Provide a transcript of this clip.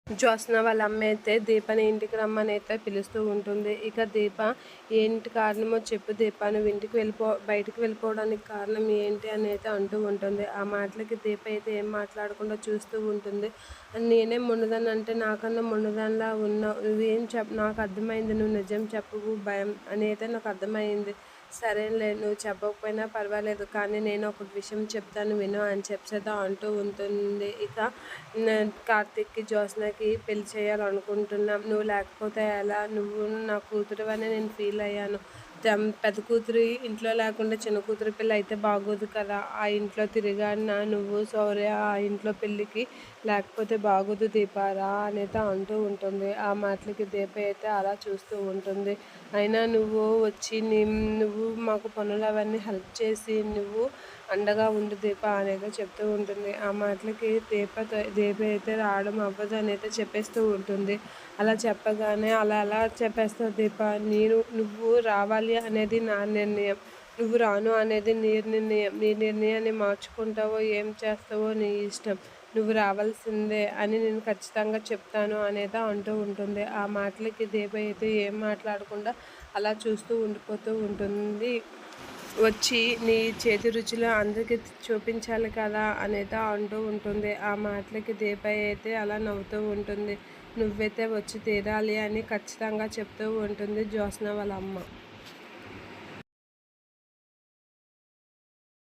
జ్యోత్స్న వాళ్ళ అమ్మ అయితే దీపని ఇంటికి రమ్మని అయితే పిలుస్తూ ఉంటుంది. ఇక దీప ఏంటి కారణమో చెప్పు దీప, నువ్వు ఇంటికి బయటికి వెళ్ళిపోవడానికి కారణం ఏంటి అని అయితే అంటూ ఉంటుంది. ఆ మాటలకి దీప అయితే ఏం మాట్లాడకుండా చూస్తూ ఉంటుంది. నేనే మొండిదాన్ని అంటే నాకన్నా మొండిదానిలా ఉన్నావు, నువ్వేం నాకు అర్థమైంది, నువ్వు నిజం చెప్పవు భయం అని అయితే నాకు అర్థమైంది. సరేలే, నువ్వు చెప్పకపోయినా పర్వాలేదు, కానీ నేను ఒక విషయం చెప్తాను విను అని చెప్పేదా అంటూ ఉంటుంది. ఇక కార్తీక్కి జ్యోత్స్నకి పెళ్లి చేయాలనుకుంటున్నాం, నువ్వు లేకపోతే ఎలా, నువ్వు నా కూతురు అని నేను ఫీల్ అయ్యాను. పెద్ద కూతురు ఇంట్లో లేకుండా చిన్న కూతురు పెళ్ళి అయితే బాగోదు కదా, ఆ ఇంట్లో తిరిగాడినా నువ్వు శౌర్య ఆ ఇంట్లో పెళ్ళికి లేకపోతే బాగోదు దీపారా అనేది అంటూ ఉంటుంది. ఆ మాటలకి దీప అయితే అలా చూస్తూ ఉంటుంది. అయినా నువ్వు వచ్చి నువ్వు మాకు పనులు అవన్నీ హెల్ప్ చేసి నువ్వు అండగా ఉండు దీప అనేది చెప్తూ ఉంటుంది. ఆ మాటలకి దీప అయితే రావడం అవ్వదు అని అయితే చెప్పేస్తూ ఉంటుంది. అలా చెప్పగానే అలా ఎలా చెప్పేస్తావు దీప, నువ్వు రావాలి అనేది నా నిర్ణయం, నువ్వు రాను అనేది నీ నిర్ణయం, నీ నిర్ణయాన్ని మార్చుకుంటావో ఏం చేస్తావో నీ ఇష్టం, నువ్వు రావాల్సిందే అని నేను ఖచ్చితంగా చెప్తాను అనేది అంటూ ఉంటుంది. ఆ మాటలకి దీప అయితే ఏం మాట్లాడకుండా అలా చూస్తూ ఉండిపోతూ ఉంటుంది. వచ్చి నీ చేతి రుచులు అందరికీ చూపించాలి కదా అనేది అంటూ ఉంటుంది. ఆ మాటలకి దీప అయితే అలా నవ్వుతూ ఉంటుంది. నువ్వైతే వచ్చి తీరాలి అని ఖచ్చితంగా చెప్తూ ఉంటుంది జ్యోత్స్న వాళ్ళ అమ్మ.